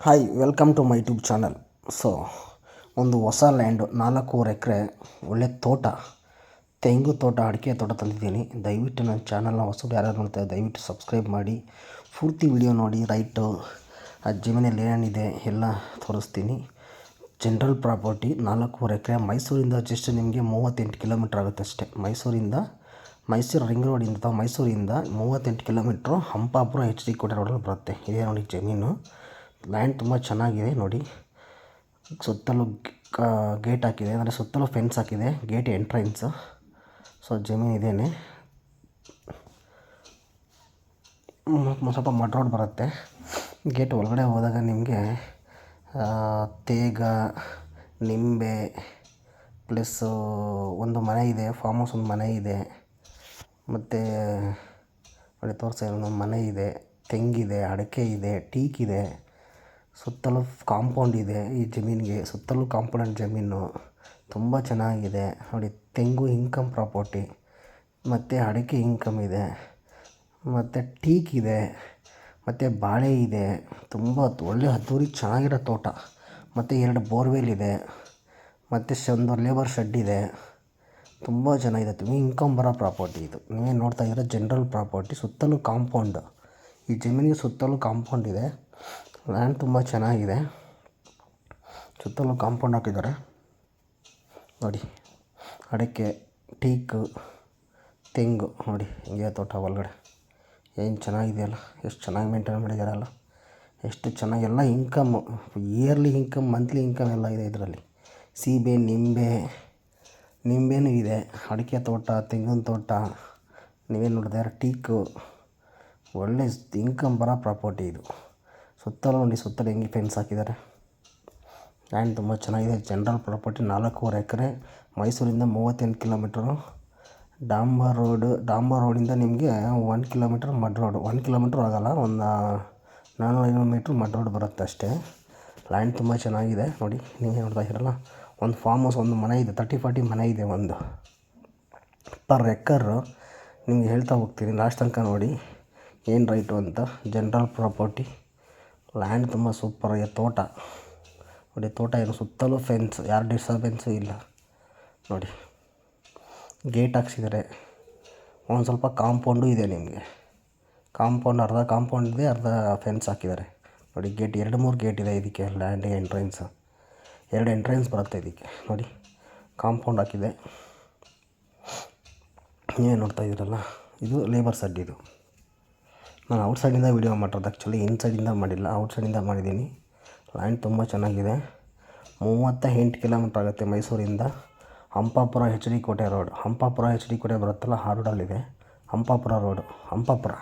Hi, welcome to my YouTube channel. So ಒಂದು ಹೊಸ land 4.5 ಎಕರೆ ಒಳ್ಳೆ ತೋಟ, ತೆಂಗು ತೋಟ, ಅಡಿಕೆ ತೋಟ ತಂದಿದ್ದೀನಿ. ದಯವಿಟ್ಟು ನನ್ನ ಚಾನಲ್ನ ಹೊಸದು ಯಾರು ನೋಡ್ತಾರೆ ದಯವಿಟ್ಟು ಸಬ್ಸ್ಕ್ರೈಬ್ ಮಾಡಿ, ಪೂರ್ತಿ ವಿಡಿಯೋ ನೋಡಿ. ರೈಟು ಆ ಜಮೀನಲ್ಲಿ ಏನೇನಿದೆ ಎಲ್ಲ ತೋರಿಸ್ತೀನಿ. ಜನರಲ್ ಪ್ರಾಪರ್ಟಿ 4.5 ಎಕರೆ, ಮೈಸೂರಿಂದ ಜಸ್ಟ್ ನಿಮಗೆ 38 ಕಿಲೋಮೀಟ್ರ್ ಆಗುತ್ತೆ ಅಷ್ಟೇ. ಮೈಸೂರು ರಿಂಗ್ ರೋಡಿಂದ ಮೈಸೂರಿಂದ 38 ಕಿಲೋಮೀಟ್ರು, ಹಂಪಾಪುರ HD ಕೋಟೆ ರೋಡಲ್ಲಿ ಬರುತ್ತೆ. ಇದೇ ನೋಡಿ ಜಮೀನು. ಲ್ಯಾಂಡ್ ತುಂಬ ಚೆನ್ನಾಗಿದೆ ನೋಡಿ. ಸುತ್ತಲೂ ಗೇಟ್ ಹಾಕಿದೆ, ಅಂದರೆ ಸುತ್ತಲೂ ಫೆನ್ಸ್ ಹಾಕಿದೆ, ಗೇಟ್ ಎಂಟ್ರೆನ್ಸು. ಸೊ ಜಮೀನು ಇದೇನೆ. ಸ್ವಲ್ಪ ಮಡ್ ರೋಡ್ ಬರುತ್ತೆ. ಗೇಟ್ ಒಳಗಡೆ ಹೋದಾಗ ನಿಮಗೆ ತೇಗ, ನಿಂಬೆ, ಪ್ಲಸ್ಸು ಒಂದು ಮನೆ ಇದೆ, ಫಾರ್ಮ್ ಹೌಸ್ ಒಂದು ಮನೆ ಇದೆ, ಮತ್ತು ನೋಡಿ ಒಂದು ಮನೆ ಇದೆ, ತೆಂಗಿದೆ, ಅಡಿಕೆ ಇದೆ, ಟೀಕ್ ಇದೆ, ಸುತ್ತಲೂ ಕಾಂಪೌಂಡ್ ಇದೆ. ಈ ಜಮೀನಿಗೆ ಸುತ್ತಲೂ ಕಾಂಪೌಂಡ್ ಜಮೀನು ತುಂಬ ಚೆನ್ನಾಗಿದೆ ನೋಡಿ. ತೆಂಗು ಇನ್ಕಮ್ ಪ್ರಾಪರ್ಟಿ, ಮತ್ತು ಅಡಿಕೆ ಇನ್ಕಮ್ ಇದೆ, ಮತ್ತು ಟೀಕ್ ಇದೆ, ಮತ್ತು ಬಾಳೆ ಇದೆ. ತುಂಬ ಒಳ್ಳೆ ಅದ್ದೂರಿ ಚೆನ್ನಾಗಿರೋ ತೋಟ, ಮತ್ತು 2 ಬೋರ್ವೆಲ್ ಇದೆ, ಮತ್ತು ಒಂದು ಲೇಬರ್ ಶೆಡ್ ಇದೆ. ತುಂಬ ಚೆನ್ನಾಗಿದೆ. ತುಂಬ ಇನ್ಕಮ್ ಬರೋ ಪ್ರಾಪರ್ಟಿ ಇದು. ನೀವೇ ನೋಡ್ತಾ ಇದ್ದೀರ ಜನರಲ್ ಪ್ರಾಪರ್ಟಿ. ಸುತ್ತಲೂ ಕಾಂಪೌಂಡ್, ಈ ಜಮೀನಿಗೆ ಸುತ್ತಲೂ ಕಾಂಪೌಂಡ್ ಇದೆ. ಲ್ಯಾಂಡ್ ತುಂಬ ಚೆನ್ನಾಗಿದೆ. ಸುತ್ತಲೂ ಕಾಂಪೌಂಡ್ ಹಾಕಿದ್ದಾರೆ ನೋಡಿ. ಅಡಿಕೆ, ಟೀಕು, ತೆಂಗು ನೋಡಿ ಹಿಂಗೆ ತೋಟ ಒಳಗಡೆ ಏನು ಚೆನ್ನಾಗಿದೆಯಲ್ಲ, ಎಷ್ಟು ಚೆನ್ನಾಗಿ ಮೇಂಟೈನ್ ಮಾಡಿದ್ದಾರಲ್ಲ, ಎಷ್ಟು ಚೆನ್ನಾಗಿ. ಎಲ್ಲ income, yearly income, monthly income ಎಲ್ಲ ಇದೆ ಇದರಲ್ಲಿ. ಸೀಬೆ, ನಿಂಬೆನೂ ಇದೆ, ಅಡಿಕೆ ತೋಟ, ತೆಂಗಿನ ತೋಟ, ನೀವೇನು ನೋಡಿದ್ರೆ ಟೀಕು. ಒಳ್ಳೆ ಇನ್ಕಮ್ ಬರೋ ಪ್ರಾಪರ್ಟಿ ಇದು. ಸುತ್ತಲೂ ನೋಡಿ, ಸುತ್ತಲೂ ಹೆಂಗೆ ಫೆನ್ಸ್ ಹಾಕಿದ್ದಾರೆ. ಲ್ಯಾಂಡ್ ತುಂಬ ಚೆನ್ನಾಗಿದೆ. ಜನರಲ್ ಪ್ರಾಪರ್ಟಿ 4.5 ಎಕರೆ, ಮೈಸೂರಿಂದ 38 ಕಿಲೋಮೀಟ್ರು. ಡಾಂಬರ್ ರೋಡಿಂದ ನಿಮಗೆ 1 ಕಿಲೋಮೀಟ್ರ್ ಮಡ್ ರೋಡು. 1 ಕಿಲೋಮೀಟ್ರ್ ಆಗೋಲ್ಲ, ಒಂದು 400 ಮೀಟ್ರ್ ಮಡ್ ರೋಡ್ ಬರುತ್ತೆ ಅಷ್ಟೇ. ಲ್ಯಾಂಡ್ ತುಂಬ ಚೆನ್ನಾಗಿದೆ ನೋಡಿ. ನೀವೇ ನೋಡ್ತಾ ಇದ್ದೀರಲ್ಲ, ಒಂದು ಫಾರ್ಮ್ ಹೌಸ್, ಒಂದು ಮನೆ ಇದೆ, 30-40 ಮನೆ ಇದೆ. ಒಂದು ಪರ್ ಎಕರು ನಿಮಗೆ ಹೇಳ್ತಾ ಹೋಗ್ತೀನಿ, ಲಾಸ್ಟ್ ತನಕ ನೋಡಿ ಏನು ರೈಟು ಅಂತ. ಜನರಲ್ ಪ್ರಾಪರ್ಟಿ ಲ್ಯಾಂಡ್ ತುಂಬ ಸೂಪರಾಗಿದೆ. ತೋಟ ನೋಡಿ, ತೋಟ ಏನು ಸುತ್ತಲೂ ಫೆನ್ಸ್, ಯಾರು ಡಿಸ್ಟರ್ಬೆನ್ಸು ಇಲ್ಲ ನೋಡಿ. ಗೇಟ್ ಹಾಕ್ಸಿದ್ದಾರೆ. ಒಂದು ಸ್ವಲ್ಪ ಕಾಂಪೌಂಡು ಇದೆ ನಿಮಗೆ. ಅರ್ಧ ಕಾಂಪೌಂಡ್ ಇದೆ, ಅರ್ಧ ಫೆನ್ಸ್ ಹಾಕಿದ್ದಾರೆ ನೋಡಿ. ಗೇಟ್ 2-3 ಗೇಟ್ ಇದೆ ಇದಕ್ಕೆ. ಲ್ಯಾಂಡ್ ಎಂಟ್ರೆನ್ಸ್ 2 ಎಂಟ್ರೆನ್ಸ್ ಬರುತ್ತೆ ಇದಕ್ಕೆ ನೋಡಿ. ಕಾಂಪೌಂಡ್ ಹಾಕಿದೆ. ನೀವೇ ನೋಡ್ತಾ ಇದ್ದೀರಲ್ಲ, ಇದು ಲೇಬರ್ ಸೆಡ್. ಇದು ನಾನು ಔಟ್ಸೈಡಿಂದ ವೀಡಿಯೋ ಮಾಡಿರೋದು, ಆ್ಯಕ್ಚುಲಿ ಇನ್ಸೈಡಿಂದ ಮಾಡಿಲ್ಲ, ಔಟ್ಸೈಡಿಂದ ಮಾಡಿದ್ದೀನಿ. ಲ್ಯಾಂಡ್ ತುಂಬ ಚೆನ್ನಾಗಿದೆ. 38 ಕಿಲೋಮೀಟ್ರ್ ಆಗುತ್ತೆ ಮೈಸೂರಿಂದ. ಹಂಪಾಪುರ HD ಕೋಟೆ ರೋಡ್, ಹಂಪಾಪುರ HD ಕೋಟೆ ಬರುತ್ತಲ್ಲ, ಆ ರೋಡಲ್ಲಿದೆ ಹಂಪಾಪುರ ರೋಡು. ಹಂಪಾಪುರ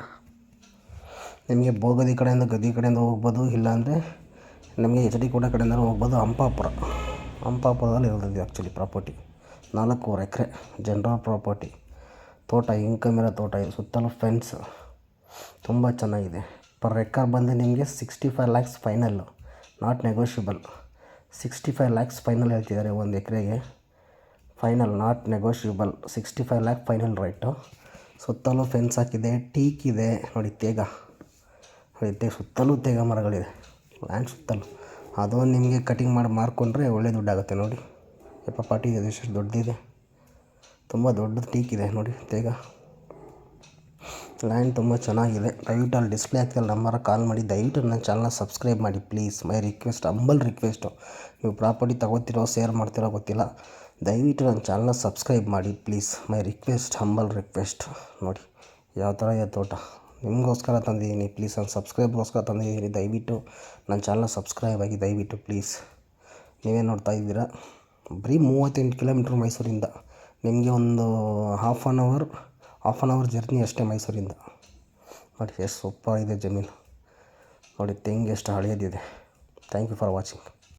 ನಿಮಗೆ ಬೋಗದಿ ಕಡೆಯಿಂದ, ಗದಿ ಕಡೆಯಿಂದ ಹೋಗ್ಬೋದು, ಇಲ್ಲಾಂದರೆ ನಮಗೆ HD ಕೋಟೆ ಕಡೆಯಿಂದ ಹೋಗ್ಬೋದು. ಹಂಪಾಪುರದಲ್ಲಿ ಇರೋದು ಆ್ಯಕ್ಚುಲಿ ಪ್ರಾಪರ್ಟಿ. 4.5 ಎಕರೆ ಜನರಲ್ ಪ್ರಾಪರ್ಟಿ. ತೋಟ ಇನ್ಕಮ್ ಇರೋ ತೋಟ ಇದು. ಸುತ್ತಲೂ ಫೆನ್ಸ್ ತುಂಬ ಚೆನ್ನಾಗಿದೆ. ಪರ್ ಎಕರ್ ಬಂದು ನಿಮಗೆ 65 lakhs final, not negotiable. 65 lakhs final ಹೇಳ್ತಿದ್ದಾರೆ ಒಂದು ಎಕರೆಗೆ. Final, not negotiable. 65 lac final rate. ಸುತ್ತಲೂ ಫೆನ್ಸ್ ಹಾಕಿದೆ, ಟೀಕ್ ಇದೆ ನೋಡಿ, ತೇಗ ನೋಡಿ, ಸುತ್ತಲೂ ತೇಗ ಮರಗಳಿದೆ ಲ್ಯಾಂಡ್ ಸುತ್ತಲೂ. ಅದು ನಿಮಗೆ ಕಟಿಂಗ್ ಮಾಡಿ ಮಾರ್ಕೊಂಡ್ರೆ ಒಳ್ಳೆ ದುಡ್ಡಾಗುತ್ತೆ ನೋಡಿ. ಪಾಟಿ ಇದೆ, ಎಷ್ಟು ದೊಡ್ಡದಿದೆ, ತುಂಬ ದೊಡ್ಡದು ಟೀಕ್ ಇದೆ ನೋಡಿ, ತೇಗ. ಲ್ಯಾಂಡ್ ತುಂಬ ಚೆನ್ನಾಗಿದೆ. ದಯವಿಟ್ಟು ಅಲ್ಲಿ ಡಿಸ್ಪ್ಲೇ ಆಗ್ತಿಲ್ಲ ನಂಬರ್, ಕಾಲ್ ಮಾಡಿ. ದಯವಿಟ್ಟು ನನ್ನ ಚಾನಲ್ನ ಸಬ್ಸ್ಕ್ರೈಬ್ ಮಾಡಿ please. My request, humble request. ನೀವು ಪ್ರಾಪರ್ಟಿ ತೊಗೋತಿರೋ, ಶೇರ್ ಮಾಡ್ತಿರೋ ಗೊತ್ತಿಲ್ಲ, ದಯವಿಟ್ಟು ನನ್ನ ಚಾನಲ್ನ ಸಬ್ಸ್ಕ್ರೈಬ್ ಮಾಡಿ please. My request, humble request. ನೋಡಿ ಯಾವ ಥರ ಇದೆ ತೋಟ. ನಿಮಗೋಸ್ಕರ ತಂದಿದ್ದೀನಿ ಪ್ಲೀಸ್, ನನ್ನ ಸಬ್ಸ್ಕ್ರೈಬ್ಗೋಸ್ಕರ ತಂದಿದ್ದೀನಿ. ದಯವಿಟ್ಟು ನನ್ನ ಚಾನಲ್ನ ಸಬ್ಸ್ಕ್ರೈಬ್ ಆಗಿ ದಯವಿಟ್ಟು ಪ್ಲೀಸ್. ನೀವೇ ನೋಡ್ತಾ ಇದ್ದೀರಾ, ಬರೀ 38 ಕಿಲೋಮೀಟ್ರ್ ಮೈಸೂರಿಂದ. ನಿಮಗೆ ಒಂದು ಹಾಫ್ ಆನ್ ಅವರ್ ಜರ್ನಿ ಅಷ್ಟೇ ಮೈಸೂರಿಂದ. ನೋಡಿ ಎಷ್ಟು ಸೂಪರ್ ಇದೆ ಜಮೀನು ನೋಡಿ. ತೆಂಗು ಎಷ್ಟು ಹಳೆಯದಿದೆ. Thank you for watching.